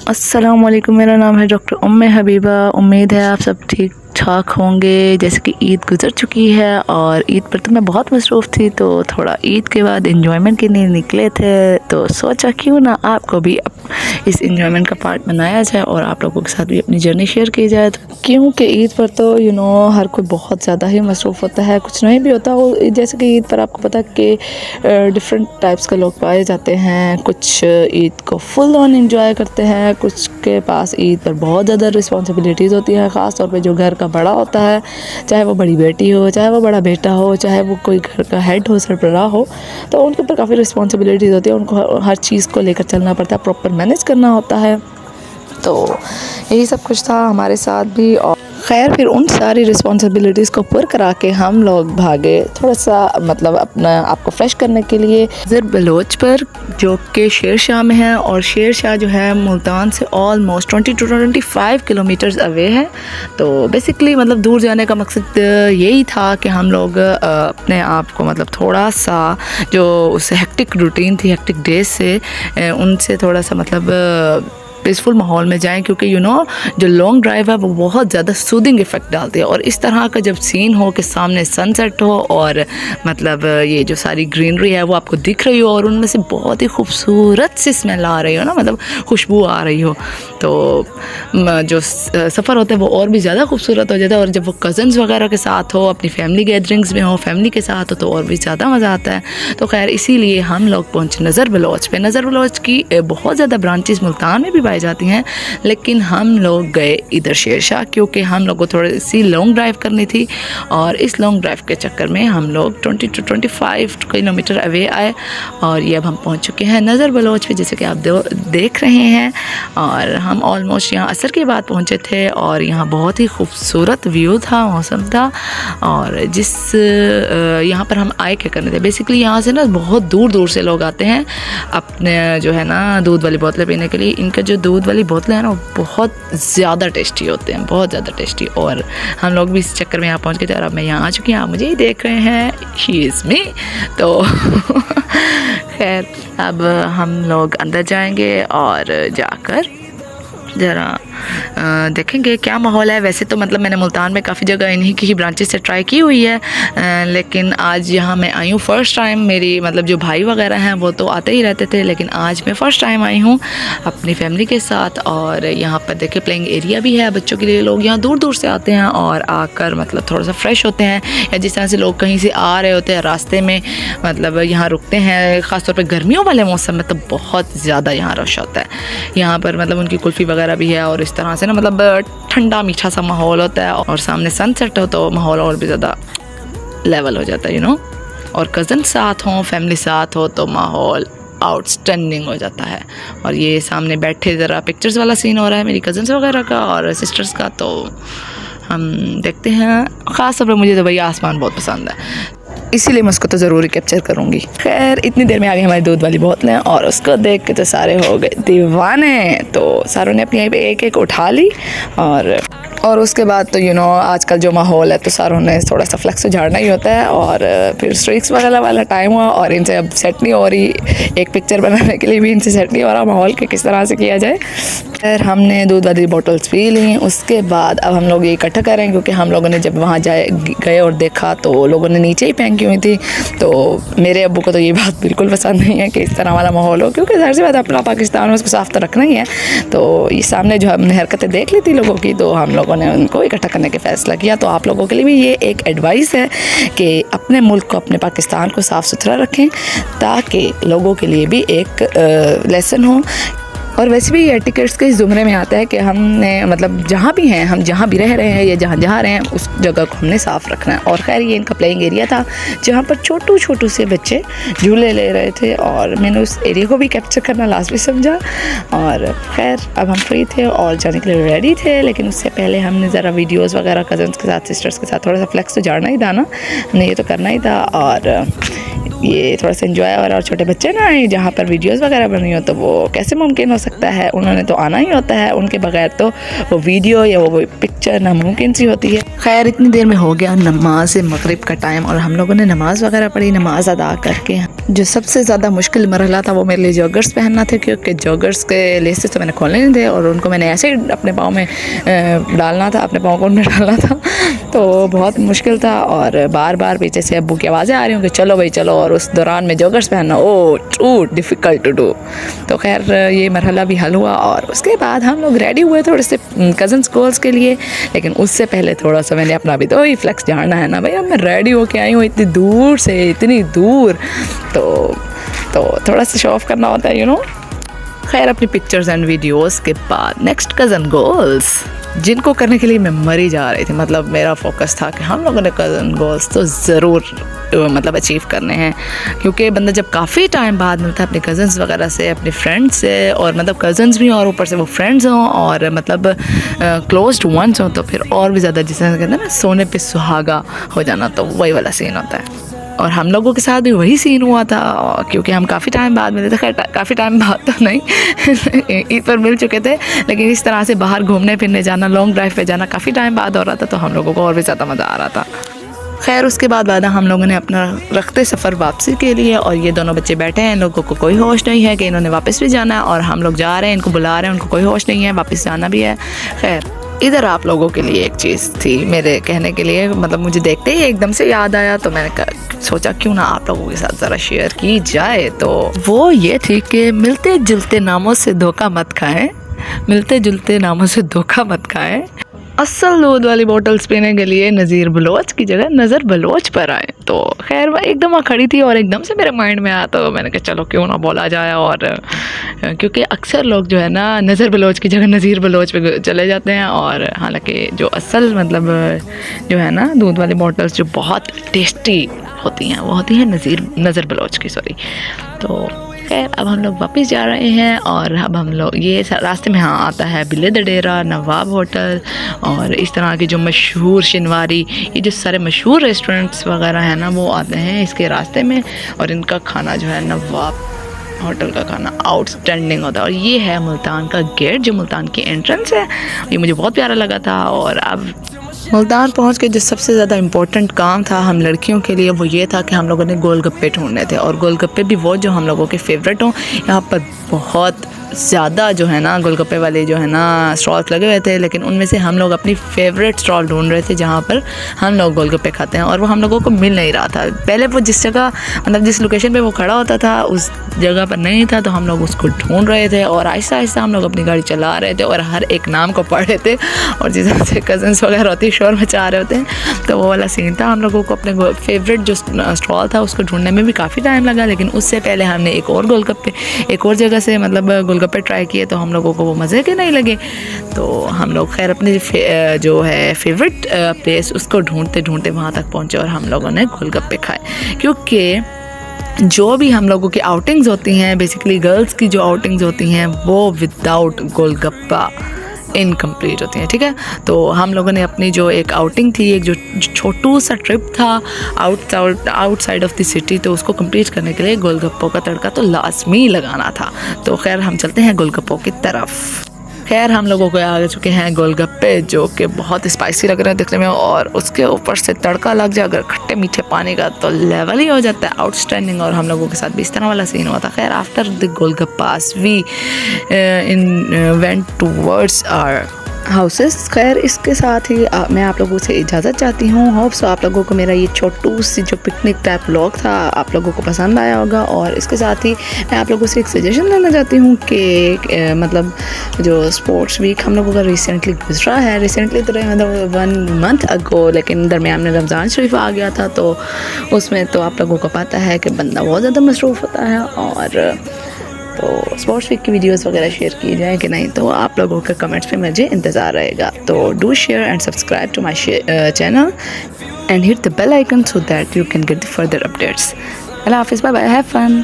अस्सलाम वालेकुम, मेरा नाम है डॉक्टर उम्मे हबीबा। उम्मीद है आप सब ठीक ठाक होंगे। जैसे कि ईद गुज़र चुकी है और ईद पर तो मैं बहुत मसरूफ़ थी, तो थोड़ा ईद के बाद एंजॉयमेंट के लिए निकले थे, तो सोचा क्यों ना आपको भी इस एंजॉयमेंट का पार्ट बनाया जाए और आप लोगों के साथ भी अपनी जर्नी शेयर की जाए। क्योंकि ईद पर तो हर कोई बहुत ज़्यादा ही मसरूफ़ होता है, कुछ नहीं भी होता हो। जैसे कि ईद पर आपको पता है कि डिफरेंट टाइप्स के लोग पाए जाते हैं। कुछ ईद को फुल ऑन एंजॉय करते हैं, कुछ के पास ईद पर बहुत ज़्यादा रिस्पॉन्सिबिलिटीज़ होती हैं, ख़ास तौर पे जो घर का बड़ा होता है, चाहे वो बड़ी बेटी हो, चाहे वो बड़ा बेटा हो, चाहे वो कोई घर का हेड हो, सरबराह हो, तो उनके ऊपर काफ़ी रिस्पॉन्सिबिलिटीज़ होती है। उनको हर चीज़ को लेकर चलना पड़ता है, प्रॉपर मैनेज करना होता है। तो यही सब कुछ था हमारे साथ भी। और खैर फिर उन सारी रिस्पॉन्सिबिलिटीज़ को पूरा करा के हम लोग भागे थोड़ा सा मतलब अपना आपको फ्रेश करने के लिए ज़र बलोच पर, जो कि शेर शाह में है। और शेर शाह जो है मुल्तान से ऑलमोस्ट 20 to 25 किलोमीटर्स अवे है। तो बेसिकली मतलब दूर जाने का मकसद यही था कि हम लोग अपने आप को मतलब थोड़ा सा जो उस हेक्टिक रूटीन थी, हेक्टिक डेज से उनसे थोड़ा सा मतलब पीसफुल माहौल में जाएं, क्योंकि जो लॉन्ग ड्राइव है वो बहुत ज़्यादा सूदिंग इफ़ेक्ट डालती है। और इस तरह का जब सीन हो कि सामने सनसेट हो और मतलब ये जो सारी ग्रीनरी है वो आपको दिख रही हो और उनमें से बहुत ही खूबसूरत सी स्मेल आ रही हो ना, मतलब खुशबू आ रही हो, तो जो सफ़र होता है वो और भी ज़्यादा खूबसूरत हो जाता है। और जब वो कज़न्स वगैरह के साथ हो, अपनी फैमिली गैदरिंग्स में हो, फैमिली के साथ हो, तो और भी ज़्यादा मज़ा आता है। तो खैर इसीलिए हम लोग पहुँचे नज़र बलोच पे। नज़र बलोच की बहुत ज़्यादा ब्रांचेस मुल्तान में भी पाई जाती हैं, लेकिन हम लोग गए इधर शेर शाह, क्योंकि हम लोग को थोड़ी सी लॉन्ग ड्राइव करनी थी। और इस लॉन्ग ड्राइव के चक्कर में हम लोग 20 to 25 किलोमीटर अवे आए और ये अब हम पहुंच चुके हैं नज़र बलोच पे, जैसे कि आप देख रहे हैं। और हम ऑलमोस्ट यहाँ असर के बाद पहुँचे थे और यहाँ बहुत ही खूबसूरत व्यू था, मौसम था। और जिस यहाँ पर हम आए क्या करने थे, बेसिकली यहाँ से ना बहुत दूर दूर से लोग आते हैं अपने जो है ना दूध वाली बोतलें पीने के लिए। इनका जो दूध वाली बोतलें हैं ना वो बहुत ज़्यादा टेस्टी होते हैं, बहुत ज़्यादा टेस्टी। और हम लोग भी इस चक्कर में यहाँ पहुँच गए थे और अब मैं यहाँ आ चुकी हूँ, आप मुझे ही देख रहे हैं, शी इज़ मी। तो खैर अब हम लोग अंदर जाएंगे और जाकर ज़रा देखेंगे क्या माहौल है। वैसे तो मतलब मैंने मुल्तान में काफ़ी जगह इन्हीं की ही ब्रांचेस से ट्राई की हुई है, लेकिन आज यहाँ मैं आई हूँ फ़र्स्ट टाइम। मेरी मतलब जो भाई वगैरह हैं वो तो आते ही रहते थे, लेकिन आज मैं फ़र्स्ट टाइम आई हूँ अपनी फैमिली के साथ। और यहाँ पर देखिए प्लेइंग एरिया भी है बच्चों के लिए। लोग यहाँ दूर दूर से आते हैं और आकर मतलब थोड़ा सा फ्रेश होते हैं, या जिस तरह से लोग कहीं से आ रहे होते हैं रास्ते में मतलब यहाँ रुकते हैं। ख़ासतौर पर गर्मियों वाले मौसम में तो बहुत ज़्यादा यहाँ रश होता है। यहाँ पर मतलब उनकी कुल्फ़ी वगैरह भी है और इस तरह से ना मतलब ठंडा मीठा सा माहौल होता है। और सामने सनसेट हो तो माहौल और भी ज़्यादा लेवल हो जाता है और कज़न साथ हों, फैमिली साथ हो तो माहौल आउटस्टैंडिंग हो जाता है। और ये सामने बैठे ज़रा पिक्चर्स वाला सीन हो रहा है मेरी कज़न्स वगैरह का और सिस्टर्स का, तो हम देखते हैं। ख़ास तौर पर मुझे तो भैया आसमान बहुत पसंद है, इसीलिए मैं उसको तो ज़रूर कैप्चर करूँगी। खैर इतनी देर में आ गई हमारी दूध वाली बोतलें और उसको देख के तो सारे हो गए दीवाने। तो सारों ने अपनी एक एक उठा ली और उसके बाद तो आजकल जो माहौल है तो सारों ने थोड़ा सा फ्लेक्स झाड़ना ही होता है। और फिर स्ट्रीक्स वगैरह वाला टाइम हुआ और इनसे अब सेट नहीं हो रही, एक पिक्चर बनाने के लिए भी इनसे सेट नहीं हो रहा माहौल के किस तरह से किया जाए। फिर हमने दूध वाली बोटल्स पी ली। उसके बाद अब हम लोग ये इकट्ठा करें, क्योंकि हम लोगों ने जब वहाँ गए और देखा तो लोगों ने नीचे ही फेंकी हुई थी। तो मेरे अब्बू को तो ये बात बिल्कुल पसंद नहीं है कि इस तरह वाला माहौल हो, क्योंकि ज़ाहिर सी बात अपना पाकिस्तान में उसको साफ तो रखना ही है। तो ये सामने जो हमने हरकतें देख ली थी लोगों की, तो हम लोगों ने उनको इकट्ठा करने का फ़ैसला किया। तो आप लोगों के लिए भी ये एक एडवाइस है कि अपने मुल्क को, अपने पाकिस्तान को साफ़ सुथरा रखें, ताकि लोगों के लिए भी एक लेसन हो। और वैसे भी एटिकेट्स के इस ज़ुमरे में आता है कि हमने मतलब जहाँ भी हैं, हम जहाँ भी रह रहे हैं या जहाँ जहाँ रहे हैं उस जगह को हमने साफ़ रखना है। और खैर ये इनका प्लेइंग एरिया था जहाँ पर छोटू से बच्चे झूले ले रहे थे और मैंने उस एरिया को भी कैप्चर करना लाजमी समझा। और खैर अब हम फ्री थे और जाने के लिए रेडी थे, लेकिन उससे पहले हमने ज़रा वीडियोज़ वगैरह कज़न्स के साथ, सिस्टर्स के साथ थोड़ा सा फ्लेक्स तो झाड़ना ही था ना, हमने ये तो करना ही था। और ये थोड़ा सा एंजॉय और छोटे बच्चे ना आए जहाँ पर वीडियोस वगैरह बनी हो, तो वो कैसे मुमकिन हो सकता है, उन्होंने तो आना ही होता है, उनके बगैर तो वो वीडियो या वो पिक्चर नामुमकिन सी होती है। खैर इतनी देर में हो गया नमाज मगरिब का टाइम और हम लोगों ने नमाज़ वगैरह पढ़ी। नमाज अदा करके जो सबसे ज़्यादा मुश्किल मरहला था वो मेरे लिए जॉगर्स पहनना था, क्योंकि जॉगर्स के लेसेस तो मैंने खोलने नहीं थे और उनको मैंने ऐसे ही अपने पाँव में डालना था, अपने पाँव को उनमें डालना था। तो बहुत मुश्किल था और बार बार पीछे से अब्बू की आवाज़ें आ रही हूँ कि चलो भाई चलो, और उस दौरान में जॉगर्स पहनना टू डिफ़िकल्ट टू डू। तो खैर ये मरहला भी हल हुआ और उसके बाद हम लोग रेडी हुए थोड़े से कज़न्स गोल्स के लिए। लेकिन उससे पहले थोड़ा सा मैंने अपना भी तो ही फ्लेक्स जानना है ना भाई, अब मैं रेडी होके आई हूँ इतनी दूर से, इतनी दूर, तो थोड़ा सा शो ऑफ करना होता है, यू नो। खैर अपनी पिक्चर्स एंड वीडियोस के बाद नेक्स्ट कज़न गोल्स, जिनको करने के लिए मैं मरी जा रही थी। मतलब मेरा फोकस था कि हम लोगों ने कज़न गोल्स तो ज़रूर मतलब अचीव करने हैं, क्योंकि बंदा जब काफ़ी टाइम बाद मिलता है अपने कज़न्स वगैरह से, अपने फ्रेंड्स से, और मतलब कज़न्स भी और ऊपर से वो फ्रेंड्स हों और मतलब क्लोज्ड वंस हों, तो फिर और भी ज़्यादा, जिसे कहते हैं ना सोने पे सुहागा हो जाना, तो वही वाला सीन होता है। और हम लोगों के साथ भी वही सीन हुआ था, क्योंकि हम काफ़ी टाइम बाद मिले थे। खैर काफ़ी टाइम बाद तो नहीं ईद पर मिल चुके थे, लेकिन इस तरह से बाहर घूमने फिरने जाना, लॉन्ग ड्राइव पे जाना काफ़ी टाइम बाद हो रहा था, तो हम लोगों को और भी ज़्यादा मज़ा आ रहा था। खैर उसके बाद हम लोगों ने अपना रखते सफ़र वापसी के लिए, और ये दोनों बच्चे बैठे हैं, इन लोगों को कोई होश नहीं है कि इन्होंने वापस भी जाना है, और हम लोग जा रहे हैं, इनको बुला रहे हैं, उनको कोई होश नहीं है, वापस जाना भी है। खैर इधर आप लोगों के लिए एक चीज़ थी मेरे कहने के लिए, मतलब मुझे देखते ही एकदम से याद आया, तो मैंने सोचा क्यों ना आप लोगों के साथ ज़रा शेयर की जाए। तो वो ये थी कि मिलते जुलते नामों से धोखा मत खाएं, मिलते जुलते नामों से धोखा मत खाएं। असल दूध वाली बोतल्स पीने के लिए नज़ीर बलोच की जगह नज़र बलोच पर आए। तो खैर मैं एकदम वहाँ खड़ी थी और एकदम से मेरे माइंड में आया, तो मैंने कहा चलो क्यों ना बोला जाए। और क्योंकि अक्सर लोग जो है ना नज़र बलोच की जगह नज़ीर बलोच पे चले जाते हैं, और हालांकि जो असल मतलब जो है ना दूध वाली बोतल्स जो बहुत टेस्टी होती हैं वो होती हैं नज़र बलोच की, सॉरी। तो खैर अब हम लोग वापस जा रहे हैं, और अब हम लोग ये रास्ते में हाँ आता है बिले द डेरा, नवाब होटल, और इस तरह के जो मशहूर शिनवारी, ये जो सारे मशहूर रेस्टोरेंट्स वगैरह हैं ना वो आते हैं इसके रास्ते में। और इनका खाना जो है नवाब होटल का खाना आउटस्टैंडिंग होता है। और ये है मुल्तान का गेट, जो मुल्तान की एंट्रेंस है, ये मुझे बहुत प्यारा लगा था। और अब मुल्तान पहुंच के जो सबसे ज़्यादा इम्पोर्टेंट काम था हम लड़कियों के लिए वो ये था कि हम लोगों ने गोलगप्पे ढूंढने थे, और गोलगप्पे भी वो जो हम लोगों के फेवरेट हों। यहाँ पर बहुत ज़्यादा जो है ना गोलगप्पे वाले जो है ना स्टॉल्स लगे हुए थे, लेकिन उनमें से हम लोग अपनी फेवरेट स्टॉल ढूंढ रहे थे जहाँ पर हम लोग गोलगप्पे खाते हैं, और वो हम लोगों को मिल नहीं रहा था। पहले वो जिस जगह मतलब जिस लोकेशन पे वो खड़ा होता था उस जगह पर नहीं था, तो हम लोग उसको ढूंढ रहे थे, और आहिस्ता आहिस्ता हम लोग अपनी गाड़ी चला रहे थे और हर एक नाम को पढ़ रहे थे, और जिस तरह से कज़न्स वगैरह होती शोर मचा रहे होते हैं, तो वो वाला सीन था। हम लोगों को अपने फेवरेट जो स्टॉल था उसको ढूंढने में भी काफ़ी टाइम लगा, लेकिन उससे पहले हमने एक और जगह से मतलब गोलगप्पे ट्राई किए, तो हम लोगों को वो मज़े के नहीं लगे। तो हम लोग खैर अपने जो है फेवरेट प्लेस उसको ढूंढते ढूंढते वहाँ तक पहुँचे, और हम लोगों ने गोलगप्पे खाए। क्योंकि जो भी हम लोगों की आउटिंग्स होती हैं, बेसिकली गर्ल्स की जो आउटिंग्स होती हैं वो विदाउट गोलगप्पा इनकम्प्लीट होती हैं, ठीक है। तो हम लोगों ने अपनी जो एक आउटिंग थी, एक जो छोटू सा ट्रिप था आउटसाइड ऑफ द सिटी, तो उसको कंप्लीट करने के लिए गोलगप्पों का तड़का तो लाजमी लगाना था। तो खैर हम चलते हैं गोलगप्पों की तरफ। खैर हम लोगों को आ चुके हैं गोलगप्पे, जो कि बहुत स्पाइसी लग रहे हैं दिखने में, और उसके ऊपर से तड़का लग जाए अगर खट्टे मीठे पानी का, तो लेवल ही हो जाता है आउटस्टैंडिंग। और हम लोगों के साथ भी इस तरह वाला सीन हुआ था। खैर after the golgappas we went towards our houses. खैर इसके साथ ही मैं आप लोगों से इजाज़त चाहती हूँ। होप सो आप लोगों को मेरा ये छोटू सी जो पिकनिक टाइप व्लॉग था आप लोगों को पसंद आया होगा। और इसके साथ ही मैं आप लोगों से एक सजेशन लेना चाहती हूँ कि मतलब जो स्पोर्ट्स वीक हम लोगों का रिसेंटली गुजरा है, रिसेंटली तो मतलब 1 मंथ अगो, लेकिन दरमियान में रमज़ान शरीफ आ गया था, तो उसमें तो आप लोगों को पता है कि बंदा बहुत ज़्यादा मसरूफ़ होता है। और तो स्पोर्ट्स वीक की वीडियोस वगैरह शेयर की जाए कि नहीं, तो आप लोगों के कमेंट्स में मुझे इंतज़ार रहेगा। तो do share and subscribe to my channel and hit the bell icon so that you can get the further updates. अल्लाह हाफिज़, बाय बाय, हैव फन।